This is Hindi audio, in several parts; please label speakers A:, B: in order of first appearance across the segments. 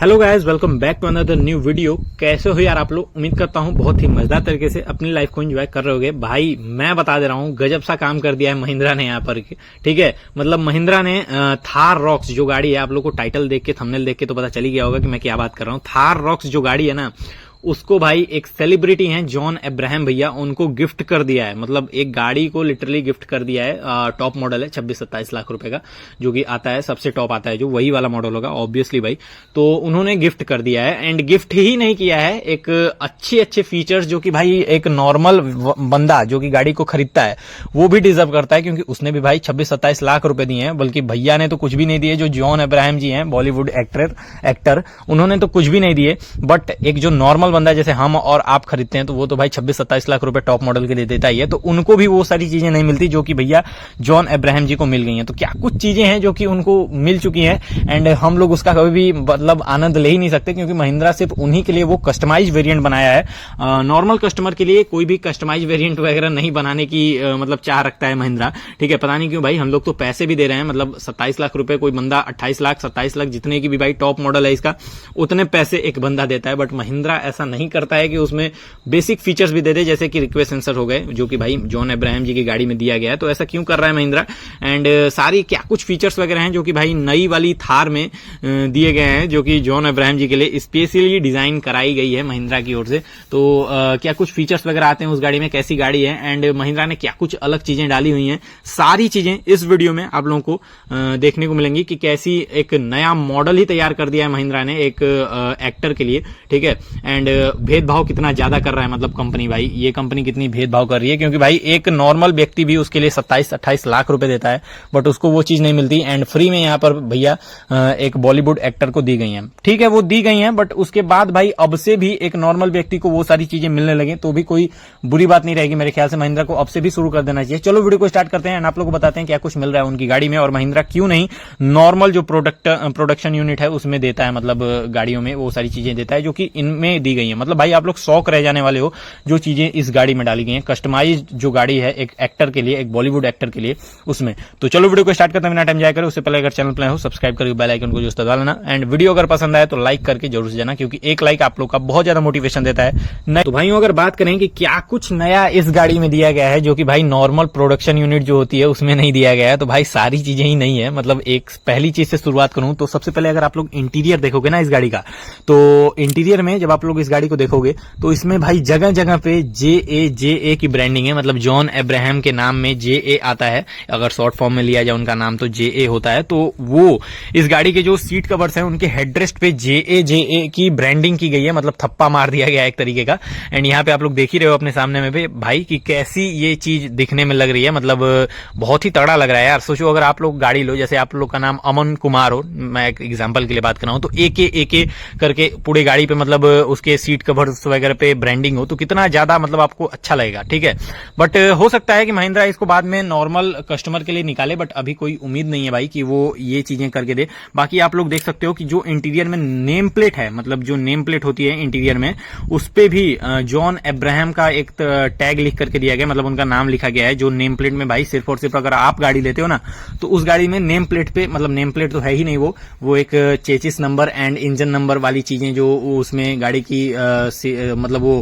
A: Hello guys, welcome back to another new video. कैसे हो यार आप लोग? उम्मीद करता हूँ बहुत ही मजेदार तरीके से अपनी लाइफ को एंजॉय कर रहे होगे। भाई मैं बता दे रहा हूँ, गजब सा काम कर दिया है महिंद्रा ने यहाँ पर। ठीक है, मतलब महिंद्रा ने थार रॉक्स जो गाड़ी है, आप लोग को टाइटल देख के, थंबनेल देख के तो पता चल ही गया होगा कि मैं क्या बात कर रहा हूँ। थार रॉक्स जो गाड़ी है ना, उसको भाई एक सेलिब्रिटी हैं जॉन अब्राहम भैया, उनको गिफ्ट कर दिया है। मतलब एक गाड़ी को लिटरली गिफ्ट कर दिया है। टॉप मॉडल है, 26-27 लाख रुपए का जो कि आता है, सबसे टॉप आता है जो, वही वाला मॉडल होगा ऑब्वियसली भाई। तो उन्होंने गिफ्ट कर दिया है, एंड गिफ्ट ही नहीं किया है, एक अच्छे फीचर्स जो कि भाई एक नॉर्मल बंदा जो कि गाड़ी को खरीदता है वो भी डिजर्व करता है, क्योंकि उसने भी भाई 26-27 लाख रुपए दिए हैं। बल्कि भैया ने तो कुछ भी नहीं दिए, जो जॉन अब्राहम जी हैं बॉलीवुड एक्टर, उन्होंने तो कुछ भी नहीं दिए। बट एक जो नॉर्मल बंदा जैसे हम और आप खरीदते हैं, तो वो तो भाई 26-27 लाख रुपए टॉप मॉडल के लिए देता ही है। तो उनको भी वो सारी चीजें नहीं मिलती जो कि भैया जॉन अब्राहम जी को मिल गई हैं। तो क्या कुछ चीजें हैं जो कि उनको मिल चुकी हैं, एंड हम लोग उसका कभी भी मतलब आनंद ले ही नहीं सकते, क्योंकि महिंद्रा सिर्फ उन्हीं के लिए वो कस्टमाइज वेरिएंट बनाया है। नॉर्मल कस्टमर के लिए कोई भी कस्टमाइज वेरिएंट वगैरह नहीं बनाने की मतलब चाह रखता है महिंद्रा। ठीक है, पता नहीं क्यों भाई, हम लोग तो पैसे भी दे रहे हैं। मतलब 27 लाख रुपए कोई बंदा, 28 लाख 27 लाख जितने की भी भाई टॉप मॉडल है इसका, उतने पैसे एक बंदा देता है। बट महिंद्रा ऐसा नहीं करता है कि उसमें बेसिक फीचर्स भी दे दे, जैसे कि रिक्वेस्ट सेंसर हो गए जो कि भाई जॉन अब्राहम जी की गाड़ी में दिया गया है। तो ऐसा क्यों कर रहा है महिंद्रा? एंड सारी क्या कुछ फीचर्स वगैरह हैं जो कि भाई नई वाली थार में दिए गए हैं, जो कि जॉन अब्राहम जी के लिए स्पेशली डिजाइन कराई गई है महिंद्रा की ओर से। तो क्या कुछ फीचर्स वगैरह आते हैं उस गाड़ी में, कैसी गाड़ी है, एंड महिंद्रा ने क्या कुछ अलग चीजें डाली हुई हैं, सारी चीजें इस वीडियो में आप लोगों को देखने को मिलेंगी कि कैसी एक नया मॉडल ही तैयार कर दिया है महिंद्रा ने एक एक्टर के लिए। ठीक है, एंड भेदभाव कितना ज्यादा कर रहा है, मतलब कंपनी, भाई ये कंपनी कितनी भेदभाव कर रही है, क्योंकि भाई एक नॉर्मल व्यक्ति भी उसके लिए 27-28 लाख रुपए देता है, बट उसको वो चीज नहीं मिलती। एंड फ्री में यहाँ पर भैया एक बॉलीवुड एक्टर को दी गई है। ठीक है, वो दी गई है, बट उसके बाद भाई अब से भी एक नॉर्मल व्यक्ति को वो सारी चीजें मिलने लगे तो भी कोई बुरी बात नहीं रहेगी। मेरे ख्याल से महिंद्रा को अब से भी शुरू कर देना चाहिए। चलो वीडियो को स्टार्ट करते हैं, एंड आप लोग को बताते हैं क्या कुछ मिल रहा है उनकी गाड़ी में, और महिंद्रा क्यों नहीं नॉर्मल जो प्रोडक्शन यूनिट है उसमें देता है, मतलब गाड़ियों में वो सारी चीजें देता है जो कि इनमें दी गई है। मतलब भाई आप लोग शौक रह जाने वाले हो जो चीजें इस गाड़ी में डाली गई हैं। कस्टमाइज जो गाड़ी है एक एक्टर के लिए, एक बॉलीवुड एक्टर के लिए, उसमें। तो चलो वीडियो को स्टार्ट करते हैं, बिना टाइम जाया करें। उससे पहले अगर चैनल पर हो सब्सक्राइब करके बेल आइकन को जो दबा लेना, एंड वीडियो अगर पसंद आए तो लाइक करके जरूर से जाना, क्योंकि एक लाइक आप लोग का बहुत ज्यादा मोटिवेशन देता है। तो भाइयों अगर बात करें कि क्या कुछ नया इस गाड़ी में दिया गया है जो कि भाई नॉर्मल प्रोडक्शन यूनिट जो होती है उसमें नहीं दिया गया है, तो भाई सारी चीजें ही नहीं है। मतलब एक पहली चीज से शुरुआत करूं तो सबसे पहले अगर आप लोग इंटीरियर देखोगे ना इस गाड़ी का, तो इंटीरियर में जब आप लोग इस गाड़ी को देखोगे तो इसमें भाई जगह जगह पे JA की ब्रांडिंग है। मतलब जॉन अब्राहम के नाम में JA आता है, अगर शॉर्ट फॉर्म में लिया जाए उनका नाम तो JA होता है। तो वो इस गाड़ी के जो सीट कवर्स हैं उनके हेडरेस्ट पे JA की ब्रांडिंग की गई है, मतलब थप्पा मार दिया गया है एक तरीके का। एंड यहाँ पे आप लोग देख ही रहे हो अपने सामने में भी भाई कि कैसी ये चीज दिखने में लग रही है। मतलब बहुत ही तगड़ा लग रहा है यार। सोचो अगर आप लोग गाड़ी लो, जैसे आप लोग का नाम अमन कुमार हो, मैं एक एग्जाम्पल के लिए बात कर रहा हूँ, तो AK करके पूरी गाड़ी पे मतलब उसके सीट कवर्स वगैरह पे ब्रांडिंग हो तो कितना ज्यादा मतलब आपको अच्छा लगेगा। ठीक है, बट हो सकता है कि महिंद्रा इसको बाद में नॉर्मल कस्टमर के लिए निकाले, बट अभी कोई उम्मीद नहीं है भाई कि वो ये चीजें करके दे। बाकी आप लोग देख सकते हो कि जो इंटीरियर में नेम प्लेट है, मतलब जो नेम प्लेट होती है इंटीरियर में, उस पे भी जॉन अब्राहम का एक टैग लिख करके दिया गया, मतलब उनका नाम लिखा गया है। जो नेम प्लेट में भाई सिर्फ और सिर्फ अगर आप गाड़ी लेते हो ना, तो उस गाड़ी में नेम प्लेट पे, मतलब नेम प्लेट तो है ही नहीं, वो एक chassis number and engine number वाली चीजें जो उसमें गाड़ी की मतलब वो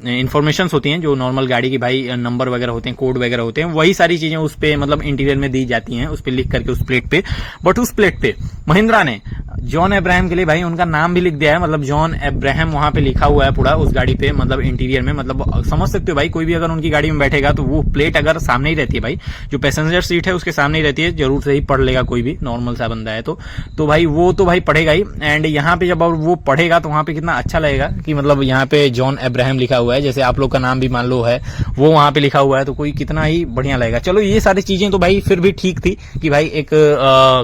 A: इंफॉर्मेशन होती हैं, जो नॉर्मल गाड़ी की भाई नंबर वगैरह होते हैं, कोड वगैरह होते हैं, वही सारी चीजें उस पे मतलब इंटीरियर में दी जाती हैं, उस पे लिख करके उस प्लेट पे। बट उस प्लेट पे महिंद्रा ने जॉन अब्राहम के लिए भाई उनका नाम भी लिख दिया है, मतलब जॉन अब्राहम वहां पे लिखा हुआ है पूरा उस गाड़ी पे, मतलब इंटीरियर में। मतलब समझ सकते हो भाई, कोई भी अगर उनकी गाड़ी में बैठेगा तो वो प्लेट अगर सामने ही रहती है भाई, जो पैसेंजर सीट है उसके सामने ही रहती है, जरूर से ही पढ़ लेगा कोई भी नॉर्मल सा बंदा है तो भाई वो तो भाई पढ़ेगा ही। एंड यहाँ पे जब वो पढ़ेगा तो वहां पे कितना अच्छा लगेगा कि मतलब यहाँ पे जॉन अब्राहम लिखा हुआ है, जैसे आप लोग का नाम भी मान लो है वो वहां पे लिखा हुआ है, तो कोई कितना ही बढ़िया लगेगा। चलो ये सारी चीजें तो भाई फिर भी ठीक थी कि भाई एक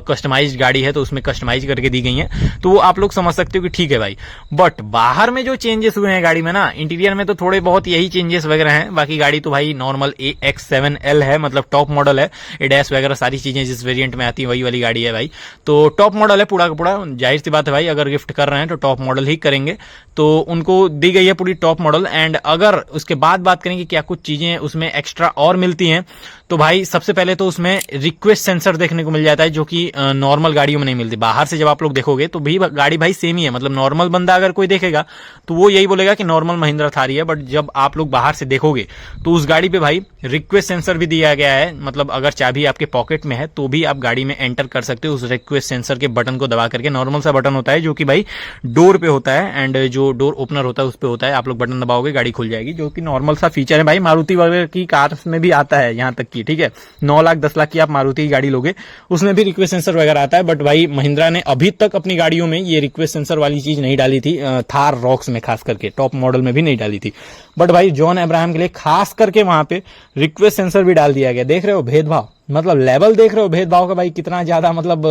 A: कस्टमाइज्ड गाड़ी है तो उसमें कस्टमाइज करके दी गई है, तो वो आप लोग समझ सकते हो कि ठीक है भाई। बट बाहर में जो चेंजेस हुए हैं गाड़ी में ना, इंटीरियर में तो थोड़े बहुत यही चेंजेस वगैरह हैं। बाकी गाड़ी तो भाई नॉर्मल AX7L है, मतलब टॉप मॉडल है। एडैस वगैरह सारी चीजें जिस वेरिएंट में आती है वही वाली गाड़ी है भाई, तो टॉप मॉडल है पूरा का पूरा। जाहिर सी बात है भाई, अगर गिफ्ट कर रहे हैं तो टॉप मॉडल ही करेंगे, तो उनको दी गई है पूरी टॉप मॉडल। एंड अगर उसके बाद बात करें कि क्या कुछ चीजें उसमें एक्स्ट्रा और मिलती हैं, तो भाई सबसे पहले तो उसमें रिक्वेस्ट सेंसर देखने को मिल जाता है, जो कि नॉर्मल गाड़ियों में नहीं मिलती। बाहर से जब आप लोग देखोगे तो भी गाड़ी भाई सेम ही है, मतलब नॉर्मल बंदा अगर कोई देखेगा तो वो यही बोलेगा कि नॉर्मल महिंद्रा थार है, बट जब आप लोग बाहर से देखोगे तो उस गाड़ी पे भाई रिक्वेस्ट सेंसर भी दिया गया है। मतलब अगर चाबी आपके पॉकेट में है तो भी आप गाड़ी में एंटर कर सकते हो उस रिक्वेस्ट सेंसर के बटन को दबा करके। नॉर्मल सा बटन होता है जो कि भाई डोर पे होता है, एंड जो डोर ओपनर होता है उस पे होता है। आप लोग बटन दबाओगे गाड़ी खुल जाएगी, जो कि नॉर्मल सा फीचर है भाई। मारुति वगैरह की कार में भी आता है यहाँ तक की, ठीक है। 9 लाख 10 लाख की आप मारुति की गाड़ी लोगे उसमें भी रिक्वेस्ट सेंसर वगैरह आता है, बट भाई महिंद्रा ने अभी तक अपनी गाड़ियों में ये रिक्वेस्ट सेंसर वाली चीज नहीं डाली थी। थार रॉक्स में खास करके टॉप मॉडल में भी नहीं डाली थी, बट भाई जॉन अब्राहम के लिए खास करके वहां पे रिक्वेस्ट सेंसर भी डाल दिया गया। देख रहे हो भेदभाव, मतलब लेवल देख रहे हो भेदभाव का भाई, कितना ज्यादा मतलब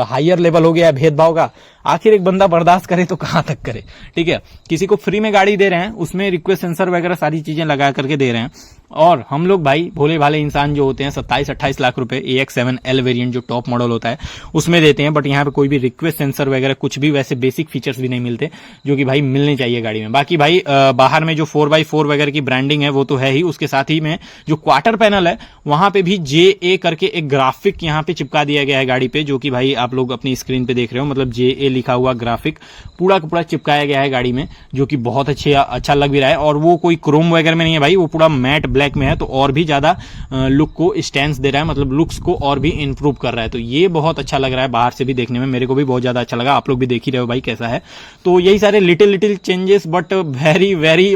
A: हायर लेवल हो गया है भेदभाव का। आखिर एक बंदा बर्दाश्त करे तो कहां तक करे, ठीक है। किसी को फ्री में गाड़ी दे रहे हैं, उसमें रिक्वेस्ट सेंसर वगैरह सारी चीजें लगा करके दे रहे हैं, और हम लोग भाई भोले भाले इंसान जो होते हैं 27-28 लाख रुपए AX7L वेरिएंट जो टॉप मॉडल होता है उसमें देते हैं, बट यहाँ पे कोई भी रिक्वेस्ट सेंसर वगैरह कुछ भी वैसे बेसिक फीचर्स भी नहीं मिलते जो कि भाई मिलने चाहिए गाड़ी में। बाकी भाई बाहर में जो 4x4 वगैरह की ब्रांडिंग है वो तो है ही, उसके साथ ही में जो क्वार्टर पैनल है वहां पे भी JA करके एक ग्राफिक यहाँ पे चिपका दिया गया है गाड़ी पे, जो कि भाई आप लोग अपनी स्क्रीन पे देख रहे हो। मतलब JA लिखा हुआ ग्राफिक पूरा का पूरा चिपकाया गया है गाड़ी में, जो कि बहुत अच्छा लग भी रहा है। और वो कोई क्रोम वगैरह में नहीं है भाई, वो पूरा मैट ब्लैक में है, तो और भी ज्यादा लुक को स्टैंस दे रहा है, मतलब लुक्स को और भी इंप्रूव कर रहा है। तो ये बहुत अच्छा लग रहा है बाहर से भी देखने में, मेरे को भी बहुत ज्यादा अच्छा लगा। आप लोग भी देख ही रहे हो भाई कैसा है। तो यही सारे little changes, but very very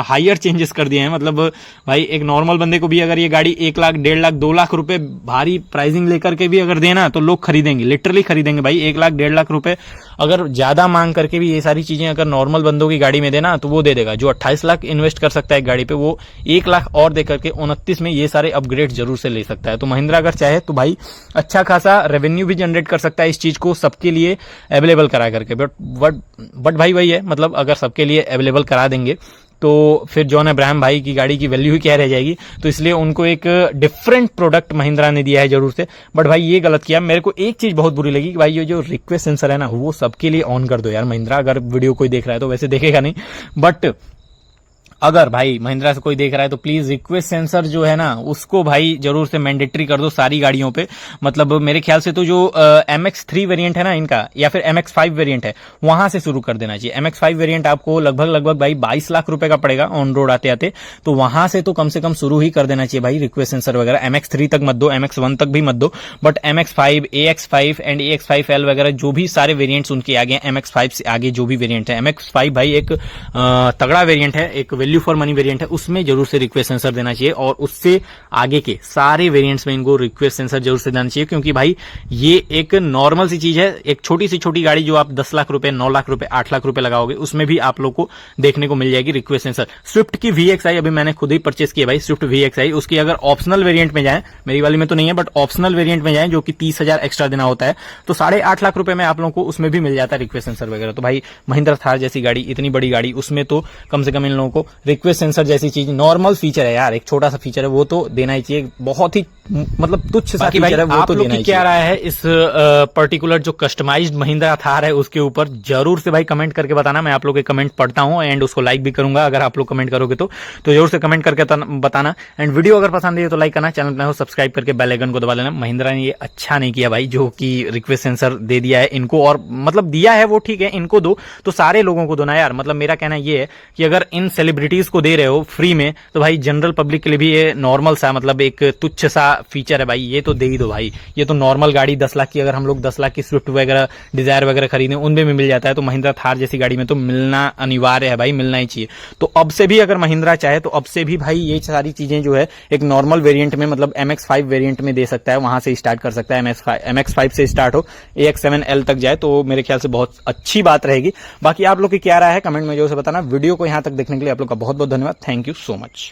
A: higher changes कर दिए हैं। मतलब भाई एक नॉर्मल बंदे को भी अगर ये गाड़ी 1 लाख 1.5 लाख 2 लाख रुपए भारी प्राइसिंग लेकर के भी अगर देना तो लोग खरीदेंगे, लिटरली खरीदेंगे भाई। 1 लाख 1.5 लाख रुपए अगर ज्यादा मांग करके भी ये सारी चीजें अगर नॉर्मल बंदों की गाड़ी में देना तो वो दे देगा। जो 28 लाख इन्वेस्ट कर सकता है एक गाड़ी पे, वो 1 लाख और दे करके 29 में ये सारे अपग्रेड जरूर से ले सकता है। तो महिंद्रा अगर चाहे तो भाई अच्छा खासा रेवेन्यू भी जनरेट कर सकता है इस चीज को सबके लिए अवेलेबल करा करके। बट भाई वही है, मतलब अगर सबके लिए अवेलेबल करा देंगे तो फिर जॉन अब्राहम भाई की गाड़ी की वैल्यू ही क्या रह जाएगी। तो इसलिए उनको एक डिफरेंट प्रोडक्ट महिंद्रा ने दिया है जरूर से, बट भाई ये गलत किया। मेरे को एक चीज बहुत बुरी लगी कि भाई ये जो रिक्वेस्ट सेंसर है ना वो सबके लिए ऑन कर दो यार महिंद्रा। अगर वीडियो कोई देख रहा है तो वैसे देखेगा नहीं, बट अगर भाई महिंद्रा से कोई देख रहा है तो प्लीज रिक्वेस्ट सेंसर जो है ना उसको भाई जरूर से मैंडेटरी कर दो सारी गाड़ियों पे। मतलब मेरे ख्याल से तो जो MX3 वेरिएंट है ना इनका, या फिर MX5 वेरिएंट है, वहां से शुरू कर देना चाहिए। MX5 वेरिएंट आपको लगभग भाई 22 लाख रुपए का पड़ेगा ऑन रोड आते आते, तो वहां से तो कम से कम शुरू ही कर देना चाहिए भाई रिक्वेस्ट सेंसर वगैरह। MX3 तक मत दो, MX1 तक भी मत दो, but MX5, AX5 and AX5L वगैरह जो भी सारे वेरिएंट्स उनके आगे, MX5 से आगे जो भी वेरिएंट है, MX5 भाई एक तगड़ा वेरिएंट है, एक वैल्यू फॉर मनी वेरिएंट है, उसमें जरूर से रिक्वेस्ट सेंसर देना चाहिए। और उससे आगे के सारे वेरिएंट्स में इनको रिक्वेस्ट सेंसर जरूर से देना चाहिए, क्योंकि भाई ये एक नॉर्मल सी चीज है। एक छोटी सी छोटी गाड़ी जो आप 10 लाख रुपए 9 लाख रुपए 8 लाख रुपए लगाओगे उसमें भी आप लोग को देखने को मिल जाएगी रिक्वेस्ट सेंसर। स्विफ्ट की VXI अभी मैंने खुद ही परचेस किया भाई, स्विफ्ट VXI, उसकी अगर ऑप्शनल वेरिएंट में जाए, मेरी वाली में तो नहीं है बट ऑप्शनल वेरिएंट में जाए जो कि 30,000 एक्स्ट्रा देना होता है, तो 8.5 लाख रुपए में आप लोगों को उसमें भी मिल जाता है रिक्वेस्ट सेंसर वगैरह। तो भाई महिंद्रा थार जैसी गाड़ी, इतनी बड़ी गाड़ी, उसमें तो कम से कम इन लोगों को रिक्वेस्ट सेंसर जैसी चीज, नॉर्मल फीचर है यार, एक छोटा सा फीचर है, वो तो देना ही चाहिए। बहुत ही मतलब तुच्छ सा फीचर है, वो तो देना ही चाहिए। क्या राय है इस पर्टिकुलर जो कस्टमाइज्ड महिंद्रा थार है उसके ऊपर, जरूर से भाई कमेंट करके बताना। मैं आप लोग के कमेंट पढ़ता हूं एंड उसको लाइक भी करूंगा अगर आप लोग कमेंट करोगे तो जरूर से कमेंट करके बताना। एंड वीडियो अगर पसंद है तो लाइक करना, चैनल को सब्सक्राइब करके बेल आइकन को दबा लेना। महिंद्रा ने ये अच्छा नहीं किया भाई, जो कि रिक्वेस्ट सेंसर दे दिया है इनको, और मतलब दिया है वो ठीक है, इनको दो तो सारे लोगों को दो ना यार। मतलब मेरा कहना ये है कि अगर इन सेलिब्रिटीज को दे रहे हो फ्री में तो भाई जनरल पब्लिक के लिए भी ये नॉर्मल सा, मतलब एक तुच्छ सा फीचर है भाई, ये तो दे ही दो भाई। ये तो नॉर्मल गाड़ी 10 लाख की, अगर हम लोग 10 लाख की स्विफ्ट वगैरह डिजायर वगैरह खरीदें उनमें भी मिल जाता है, तो महिंद्रा थार जैसी गाड़ी में तो मिलना अनिवार्य है भाई, मिलना ही चाहिए। तो अब से भी अगर महिंद्रा चाहे तो अब से भी भाई ये सारी चीजें जो है एक नॉर्मल वेरिएंट में, मतलब MX5 वेरिएंट में दे सकता है, वहां से स्टार्ट कर सकता है। MX5 से स्टार्ट हो, AX7L तक जाए तो मेरे ख्याल से बहुत अच्छी बात रहेगी। बाकी आप लोग की क्या राय है कमेंट में जरूर से बताना। वीडियो को यहां तक देखने के लिए आप लोग का बहुत बहुत धन्यवाद। Thank you so much.